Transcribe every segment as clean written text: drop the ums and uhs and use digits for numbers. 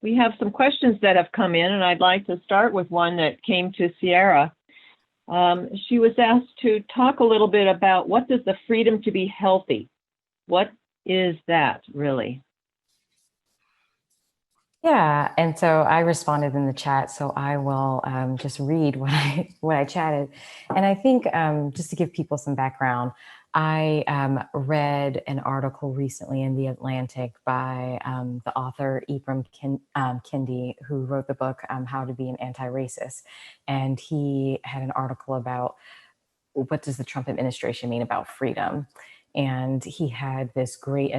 We have some questions that have come in, and I'd like to start with one that came to Sierra. She was asked to talk a little bit about what does the freedom to be healthy? What is that really? Yeah, and so I responded in the chat, so I will just read what I chatted. And I think just to give people some background, I read an article recently in The Atlantic by the author Ibram Kendi, who wrote the book How to Be an Anti-Racist. And he had an article about what does the Trump administration mean about freedom? And he had this great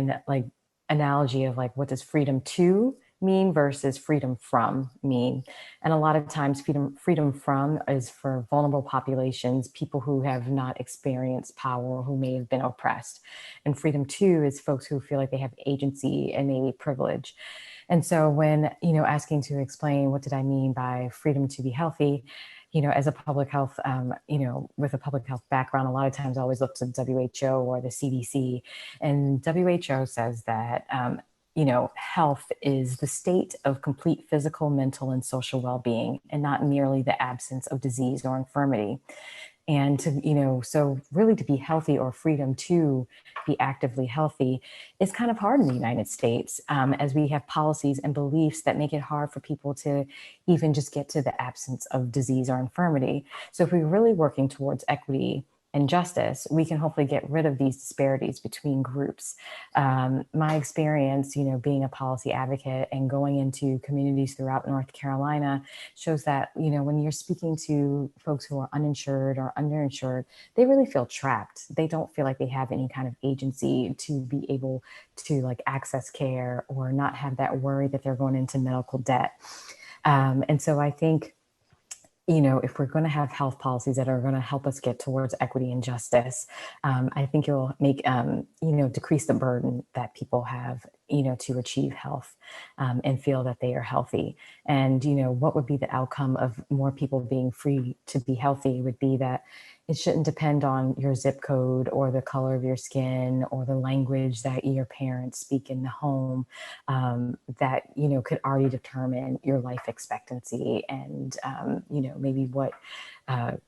analogy of like, what does freedom to mean versus freedom from mean? And a lot of times freedom from is for vulnerable populations, people who have not experienced power, who may have been oppressed. And freedom to is folks who feel like they have agency and maybe privilege. And so when, asking to explain what did I mean by freedom to be healthy, as a public health, with a public health background, a lot of times I always look to WHO or the CDC. And WHO says that, health is the state of complete physical, mental, and social well-being, and not merely the absence of disease or infirmity. And so really to be healthy, or freedom to be actively healthy, is kind of hard in the United States, as we have policies and beliefs that make it hard for people to even just get to the absence of disease or infirmity. So if we're really working towards equity and justice, we can hopefully get rid of these disparities between groups. My experience, being a policy advocate and going into communities throughout North Carolina shows that, when you're speaking to folks who are uninsured or underinsured, they really feel trapped. They don't feel like they have any kind of agency to be able to access care or not have that worry that they're going into medical debt. And so I think, if we're going to have health policies that are going to help us get towards equity and justice, I think it will make, decrease the burden that people have, to achieve health and feel that they are healthy. And, what would be the outcome of more people being free to be healthy would be that it shouldn't depend on your zip code or the color of your skin or the language that your parents speak in the home, that, could already determine your life expectancy and, maybe what, health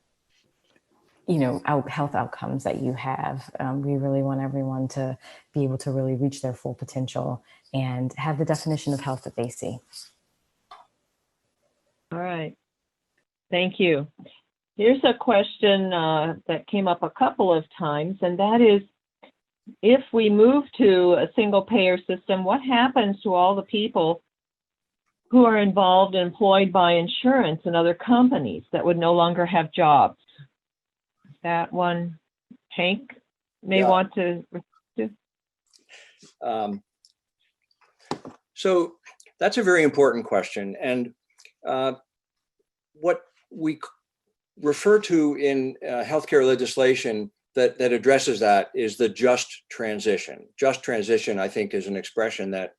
outcomes that you have. We really want everyone to be able to really reach their full potential and have the definition of health that they see. All right. Thank you. Here's a question that came up a couple of times, and that is, if we move to a single payer system, what happens to all the people who are involved and employed by insurance and other companies that would no longer have jobs? That one, Hank may want to. So that's a very important question. And what we refer to in healthcare legislation that addresses that is the just transition. Just transition, I think, is an expression that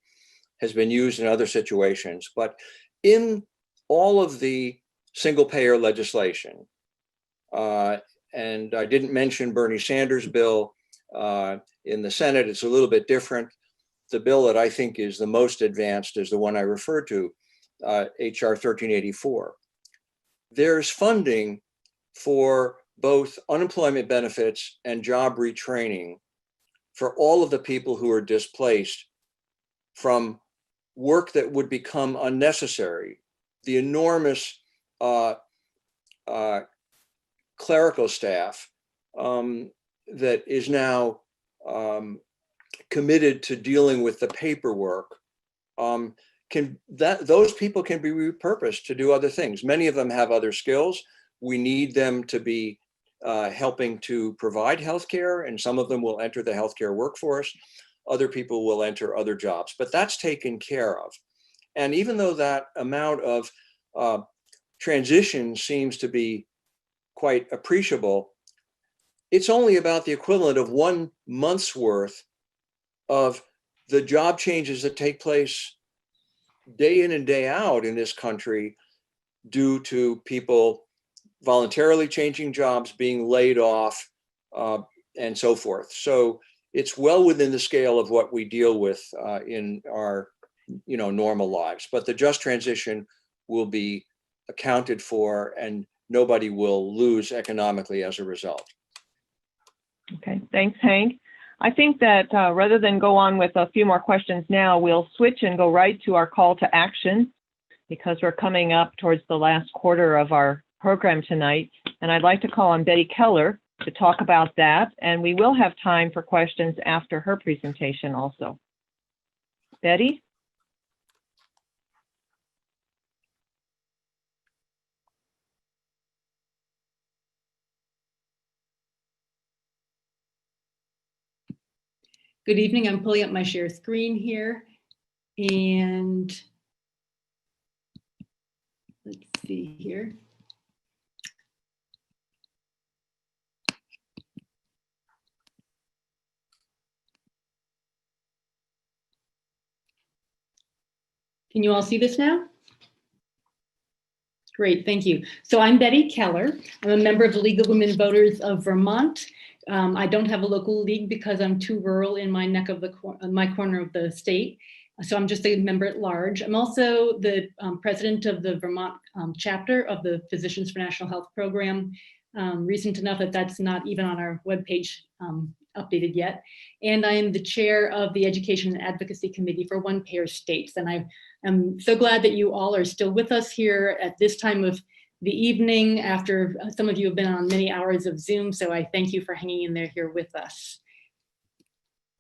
has been used in other situations. But in all of the single payer legislation, and I didn't mention Bernie Sanders' bill in the Senate, it's a little bit different. The bill that I think is the most advanced is the one I referred to, HR 1384. There's funding for both unemployment benefits and job retraining for all of the people who are displaced from work that would become unnecessary. The enormous clerical staff that is now committed to dealing with the paperwork, those people can be repurposed to do other things. Many of them have other skills. We need them to be helping to provide healthcare, and some of them will enter the healthcare workforce. Other people will enter other jobs, but that's taken care of. And even though that amount of transition seems to be quite appreciable, it's only about the equivalent of 1 month's worth of the job changes that take place day in and day out in this country due to people voluntarily changing jobs, being laid off, and so forth. So it's well within the scale of what we deal with in our normal lives. But the just transition will be accounted for, and nobody will lose economically as a result. Okay, thanks, Hank. I think that rather than go on with a few more questions now, we'll switch and go right to our call to action, because we're coming up towards the last quarter of our program tonight. And I'd like to call on Betty Keller to talk about that. And we will have time for questions after her presentation also. Betty? Good evening. I'm pulling up my share screen here, and let's see here. Can you all see this now? Great, thank you. So I'm Betty Keller. I'm a member of the League of Women Voters of Vermont. I don't have a local league because I'm too rural in my my corner of the state. So I'm just a member at large. I'm also the president of the Vermont chapter of the Physicians for National Health program. Recent enough that that's not even on our webpage updated yet. And I am the chair of the Education and Advocacy Committee for One Payer States. And I'm so glad that you all are still with us here at this time of the evening, after some of you have been on many hours of Zoom. So I thank you for hanging in there here with us.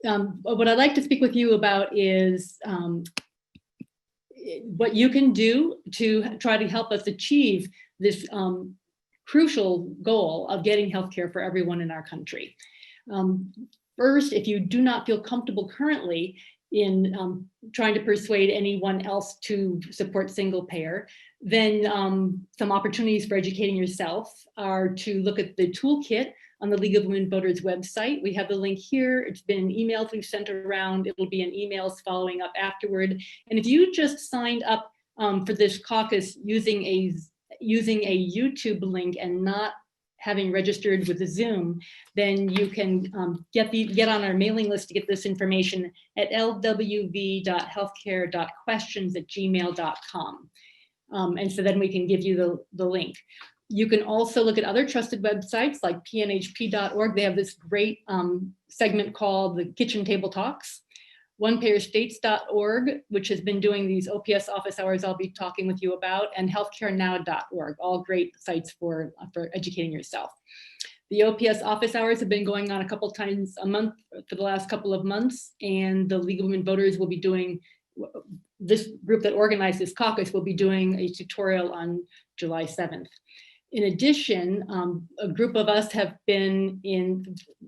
What I'd like to speak with you about is what you can do to try to help us achieve this crucial goal of getting healthcare for everyone in our country. First, if you do not feel comfortable currently in trying to persuade anyone else to support single payer, then some opportunities for educating yourself are to look at the toolkit on the League of Women Voters website. We have the link here. It's been emails we've sent around. It will be in emails following up afterward. And if you just signed up for this caucus using a YouTube link and not having registered with the Zoom, then you can get on our mailing list to get this information at lwv.healthcare.questions@gmail.com. And so then we can give you the link. You can also look at other trusted websites like pnhp.org. They have this great segment called the Kitchen Table Talks. OnePayerStates.org, which has been doing these OPS office hours I'll be talking with you about, and healthcarenow.org, all great sites for educating yourself. The OPS office hours have been going on a couple times a month for the last couple of months, and the League of Women Voters will be doing, this group that organized this caucus will be doing a tutorial on July 7th. In addition, a group of us have been in,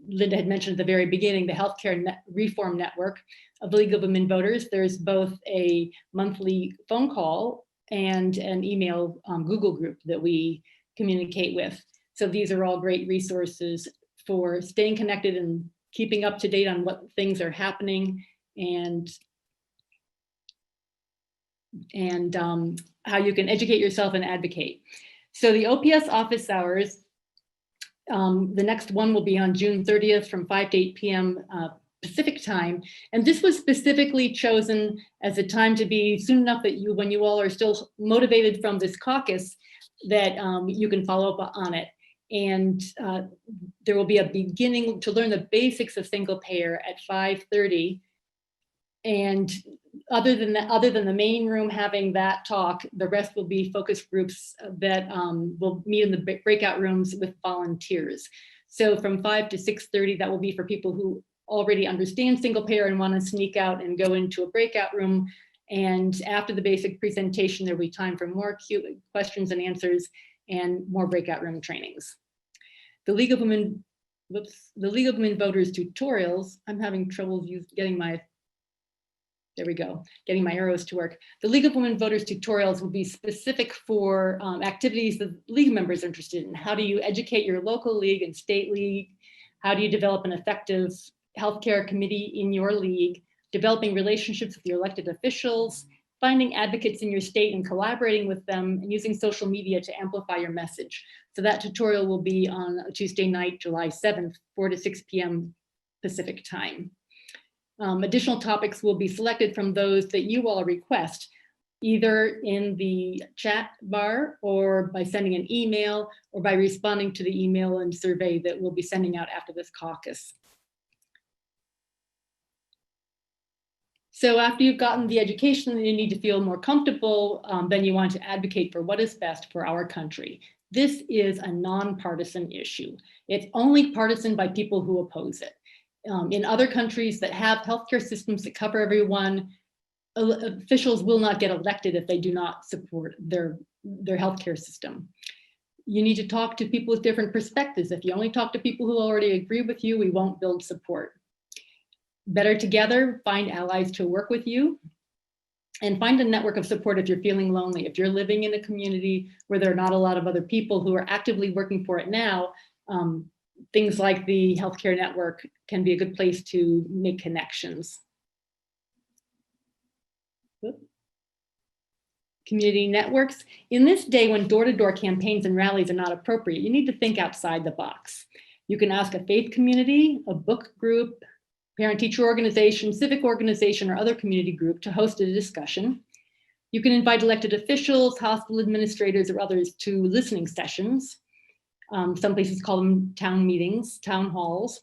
Linda had mentioned at the very beginning, the Healthcare Reform Network of the League of Women Voters. There's both a monthly phone call and an email Google group that we communicate with. So these are all great resources for staying connected and keeping up to date on what things are happening, and how you can educate yourself and advocate. So the OPS office hours, the next one will be on June 30th from 5 to 8 p.m. Pacific time. And this was specifically chosen as a time to be soon enough that when you all are still motivated from this caucus, that you can follow up on it. And there will be a beginning to learn the basics of single payer at 5:30. And other than the main room having that talk, the rest will be focus groups that will meet in the breakout rooms with volunteers. So from 5 to 6:30, that will be for people who already understand single payer and want to sneak out and go into a breakout room. And after the basic presentation, there'll be time for more questions and answers and more breakout room trainings. The League of Women Voters tutorials, I'm having trouble getting my arrows to work. The League of Women Voters tutorials will be specific for activities that league members are interested in. How do you educate your local league and state league? How do you develop an effective healthcare committee in your league? Developing relationships with your elected officials, finding advocates in your state and collaborating with them, and using social media to amplify your message. So that tutorial will be on Tuesday night, July 7th, 4 to 6 p.m. Pacific time. Additional topics will be selected from those that you all request, either in the chat bar or by sending an email or by responding to the email and survey that we'll be sending out after this caucus. So after you've gotten the education that you need to feel more comfortable, then you want to advocate for what is best for our country. This is a nonpartisan issue. It's only partisan by people who oppose it. In other countries that have healthcare systems that cover everyone, officials will not get elected if they do not support their healthcare system. You need to talk to people with different perspectives. If you only talk to people who already agree with you, we won't build support. Better together, find allies to work with you, and find a network of support if you're feeling lonely. If you're living in a community where there are not a lot of other people who are actively working for it now, things like the healthcare network can be a good place to make connections. Community networks. In this day when door-to-door campaigns and rallies are not appropriate, you need to think outside the box. You can ask a faith community, a book group, parent-teacher organization, civic organization, or other community group to host a discussion. You can invite elected officials, hospital administrators, or others to listening sessions. Some places call them town meetings, town halls.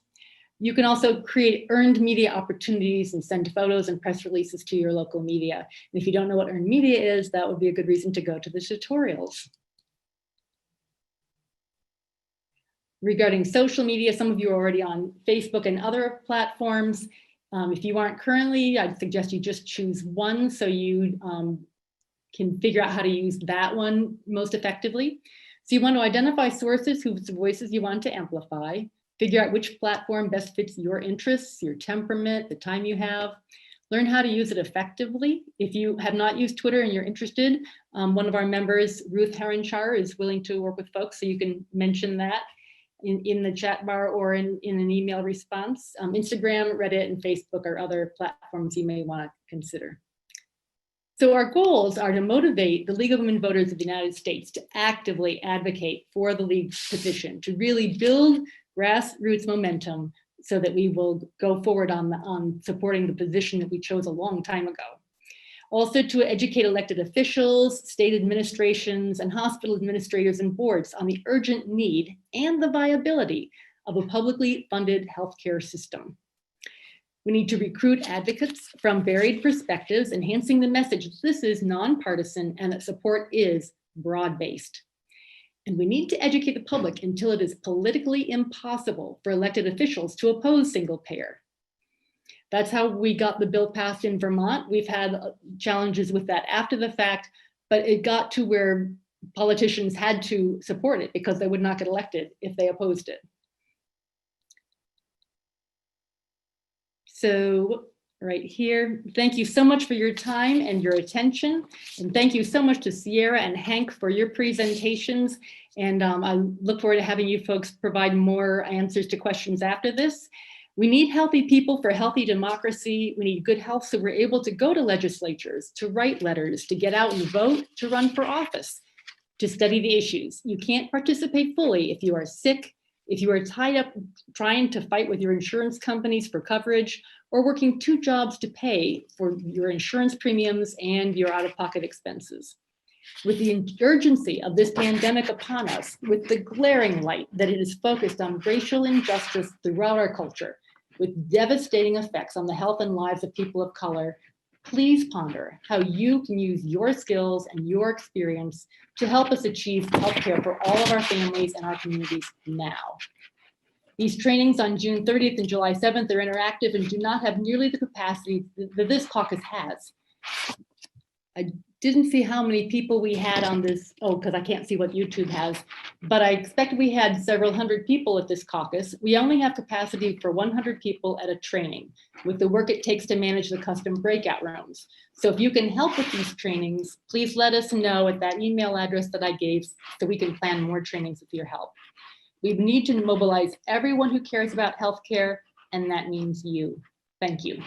You can also create earned media opportunities and send photos and press releases to your local media. And if you don't know what earned media is, that would be a good reason to go to the tutorials. Regarding social media, some of you are already on Facebook and other platforms. If you aren't currently, I'd suggest you just choose one so you can figure out how to use that one most effectively. So you want to identify sources whose voices you want to amplify, figure out which platform best fits your interests, your temperament, the time you have. Learn how to use it effectively. If you have not used Twitter and you're interested, one of our members, Ruth Heronchar, is willing to work with folks, so you can mention that in the chat bar or in an email response. Instagram, Reddit, and Facebook are other platforms you may want to consider. So our goals are to motivate the League of Women Voters of the United States to actively advocate for the League's position, to really build grassroots momentum so that we will go forward on supporting the position that we chose a long time ago. Also to educate elected officials, state administrations, and hospital administrators and boards on the urgent need and the viability of a publicly funded healthcare system. We need to recruit advocates from varied perspectives, enhancing the message that this is nonpartisan and that support is broad-based. And we need to educate the public until it is politically impossible for elected officials to oppose single payer. That's how we got the bill passed in Vermont. We've had challenges with that after the fact, but it got to where politicians had to support it because they would not get elected if they opposed it. So right here, thank you so much for your time and your attention. And thank you so much to Sierra and Hank for your presentations. And I look forward to having you folks provide more answers to questions after this. We need healthy people for healthy democracy. We need good health so we're able to go to legislatures, to write letters, to get out and vote, to run for office, to study the issues. You can't participate fully if you are sick, if you are tied up trying to fight with your insurance companies for coverage, or working 2 jobs to pay for your insurance premiums and your out-of-pocket expenses. With the urgency of this pandemic upon us, with the glaring light that it is focused on racial injustice throughout our culture, with devastating effects on the health and lives of people of color, please ponder how you can use your skills and your experience to help us achieve healthcare for all of our families and our communities now. These trainings on June 30th and July 7th are interactive and do not have nearly the capacity that this caucus has. I didn't see how many people we had on this, because I can't see what YouTube has, but I expect we had several hundred people at this caucus. We only have capacity for 100 people at a training with the work it takes to manage the custom breakout rooms. So if you can help with these trainings, please let us know at that email address that I gave so we can plan more trainings with your help. We need to mobilize everyone who cares about healthcare, and that means you. Thank you.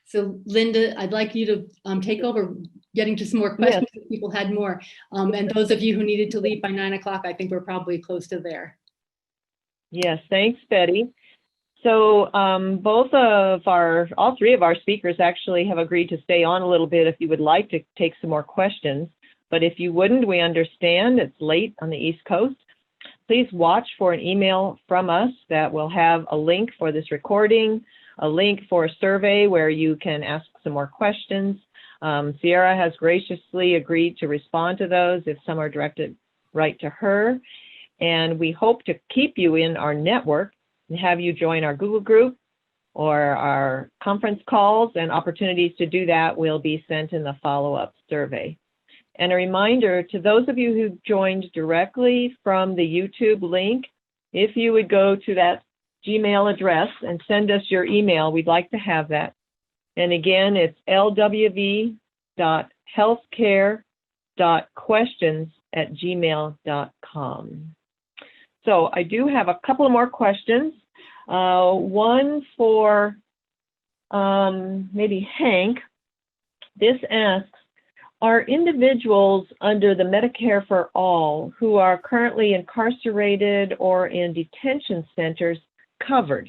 So Linda, I'd like you to take over getting to some more questions. Yes. If people had more. And those of you who needed to leave by 9 o'clock, I think we're probably close to there. Yes, thanks, Betty. So all three of our speakers actually have agreed to stay on a little bit if you would like to take some more questions. But if you wouldn't, we understand it's late on the East Coast. Please watch for an email from us that will have a link for this recording, a link for a survey where you can ask some more questions. Sierra has graciously agreed to respond to those if some are directed right to her. And we hope to keep you in our network and have you join our Google group or our conference calls, and opportunities to do that will be sent in the follow-up survey. And a reminder to those of you who joined directly from the YouTube link, if you would go to that Gmail address and send us your email, we'd like to have that. And again, it's lwv.healthcare.questions@gmail.com. So I do have a couple more questions. One for maybe Hank. This asks, are individuals under the Medicare for All who are currently incarcerated or in detention centers covered?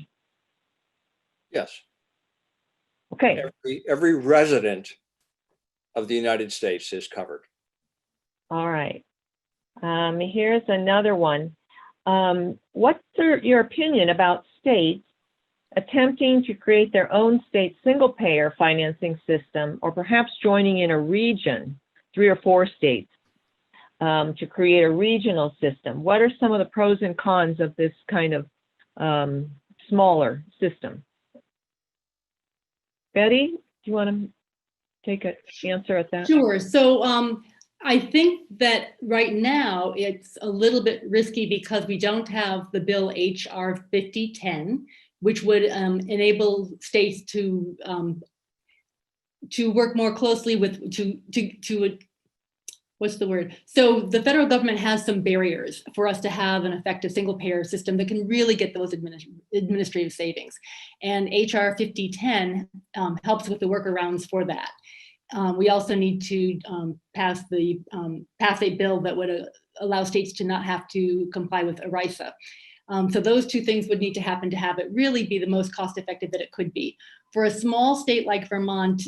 Yes. Okay. Every resident of the United States is covered. All right. Here's another one. What's your opinion about states attempting to create their own state single-payer financing system, or perhaps joining in a region, 3 or 4 states, to create a regional system? What are some of the pros and cons of this kind of smaller system? Betty, do you want to take an answer at that? Sure. So I think that right now it's a little bit risky because we don't have the bill HR 5010, which would enable states to work more closely with what's the word? So the federal government has some barriers for us to have an effective single payer system that can really get those administrative savings. And HR 5010 helps with the workarounds for that. We also need to pass a bill that would allow states to not have to comply with ERISA. So those two things would need to happen to have it really be the most cost effective that it could be. For a small state like Vermont,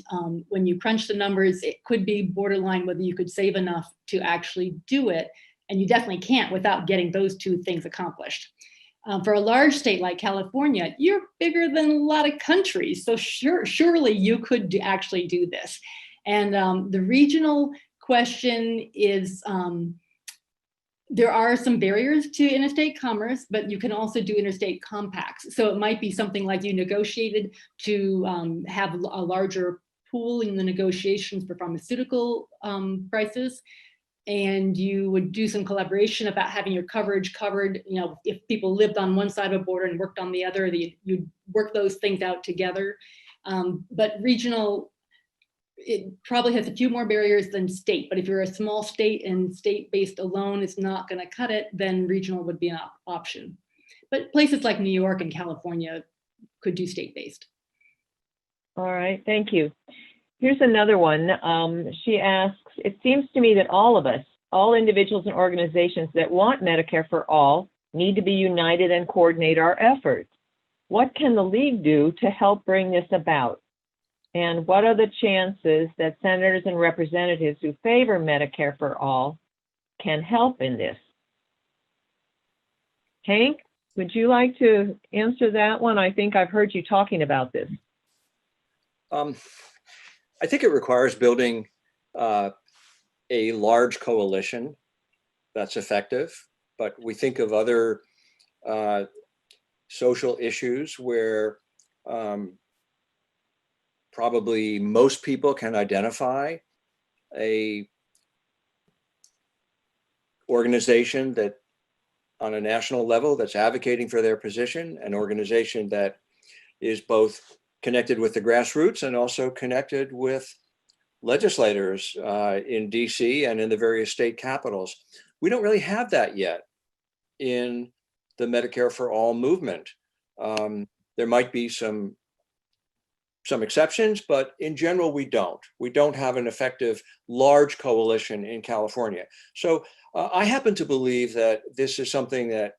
when you crunch the numbers, it could be borderline whether you could save enough to actually do it. And you definitely can't without getting those two things accomplished. For a large state like California, you're bigger than a lot of countries. So surely you could actually do this. And the regional question is, there are some barriers to interstate commerce, but you can also do interstate compacts. So it might be something like you negotiated to have a larger pool in the negotiations for pharmaceutical prices. And you would do some collaboration about having your coverage covered. You know, if people lived on one side of a border and worked on the other, you'd work those things out together. But regional, it probably has a few more barriers than state, but if you're a small state and state-based alone is not going to cut it, then regional would be an option. But places like New York and California could do state-based. All right, thank you. Here's another one. She asks, it seems to me that all of us, all individuals and organizations that want Medicare for All, need to be united and coordinate our efforts. What can the League do to help bring this about? And what are the chances that senators and representatives who favor Medicare for All can help in this? Hank, would you like to answer that one? I think I've heard you talking about this. I think it requires building a large coalition that's effective, but we think of other social issues where probably most people can identify a organization that on a national level that's advocating for their position, an organization that is both connected with the grassroots and also connected with legislators in DC and in the various state capitals. We don't really have that yet in the Medicare for All movement. There might be some exceptions, but in general, we don't. We don't have an effective large coalition in California. So I happen to believe that this is something that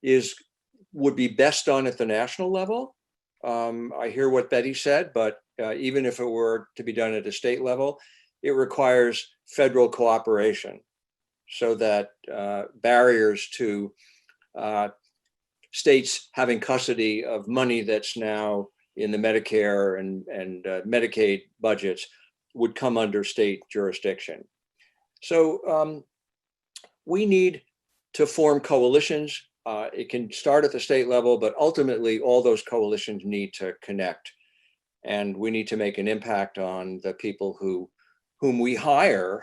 is would be best done at the national level. I hear what Betty said, but even if it were to be done at a state level, it requires federal cooperation so that barriers to states having custody of money that's now in the Medicare and Medicaid budgets would come under state jurisdiction. So we need to form coalitions. It can start at the state level, but ultimately all those coalitions need to connect. And we need to make an impact on the people whom we hire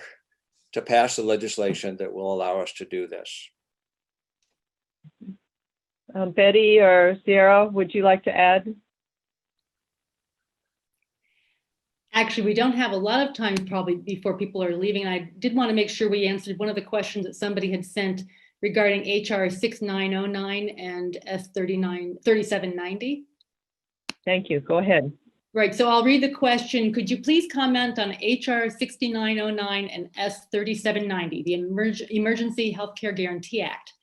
to pass the legislation that will allow us to do this. Betty or Sierra, would you like to add? Actually, we don't have a lot of time probably before people are leaving. And I did want to make sure we answered one of the questions that somebody had sent regarding HR 6909 and S3790. Thank you. Go ahead. Right, so I'll read the question. Could you please comment on HR 6909 and S3790, the Emergency Healthcare Guarantee Act?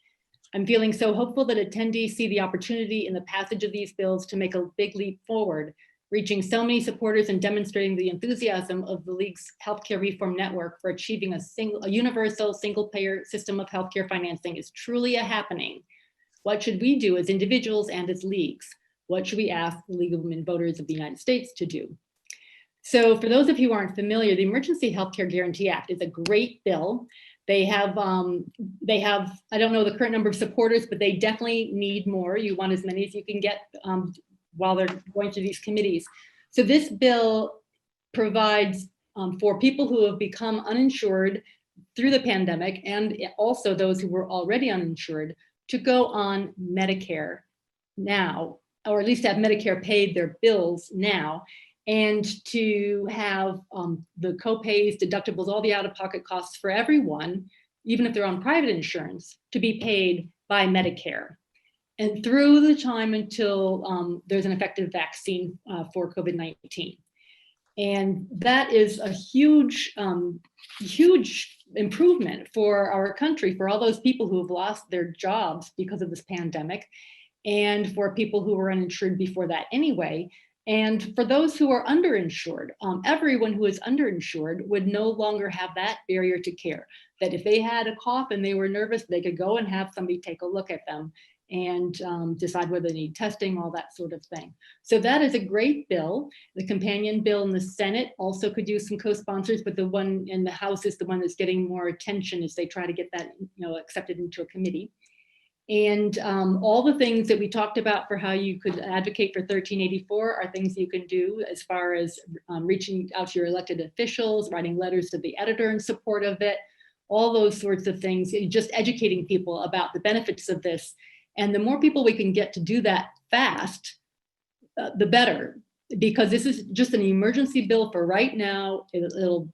I'm feeling so hopeful that attendees see the opportunity in the passage of these bills to make a big leap forward, reaching so many supporters and demonstrating the enthusiasm of the League's healthcare reform network for achieving a universal single-payer system of healthcare financing is truly a happening. What should we do as individuals and as leagues? What should we ask the League of Women Voters of the United States to do? So for those of you who aren't familiar, the Emergency Healthcare Guarantee Act is a great bill. They have, I don't know the current number of supporters, but they definitely need more. You want as many as you can get while they're going through these committees. So this bill provides for people who have become uninsured through the pandemic and also those who were already uninsured to go on Medicare now, or at least have Medicare paid their bills now, and to have the co-pays, deductibles, all the out-of-pocket costs for everyone, even if they're on private insurance, to be paid by Medicare. And through the time until there's an effective vaccine for COVID-19. And that is a huge, huge improvement for our country, for all those people who have lost their jobs because of this pandemic, and for people who were uninsured before that anyway. And for those who are underinsured, everyone who is underinsured would no longer have that barrier to care. That if they had a cough and they were nervous, they could go and have somebody take a look at them and decide whether they need testing, all that sort of thing. So that is a great bill. The companion bill in the Senate also could use some co-sponsors, but the one in the House is the one that's getting more attention as they try to get that, accepted into a committee. And all the things that we talked about for how you could advocate for 1384 are things you can do as far as reaching out to your elected officials, writing letters to the editor in support of it, all those sorts of things, just educating people about the benefits of this. And the more people we can get to do that fast, the better, because this is just an emergency bill for right now. It'll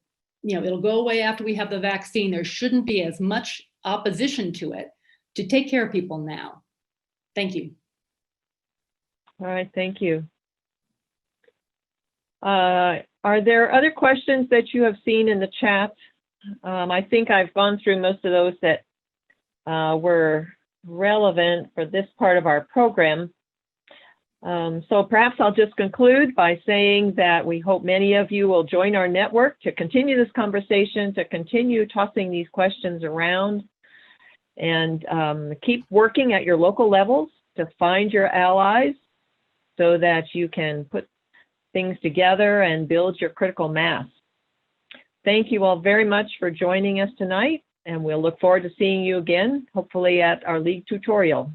go away after we have the vaccine. There shouldn't be as much opposition to it to take care of people now. Thank you. All right, thank you. Are there other questions that you have seen in the chat? I think I've gone through most of those that were relevant for this part of our program. So perhaps I'll just conclude by saying that we hope many of you will join our network to continue this conversation, to continue tossing these questions around, and keep working at your local levels to find your allies so that you can put things together and build your critical mass. Thank you all very much for joining us tonight, and we'll look forward to seeing you again, hopefully at our League tutorial.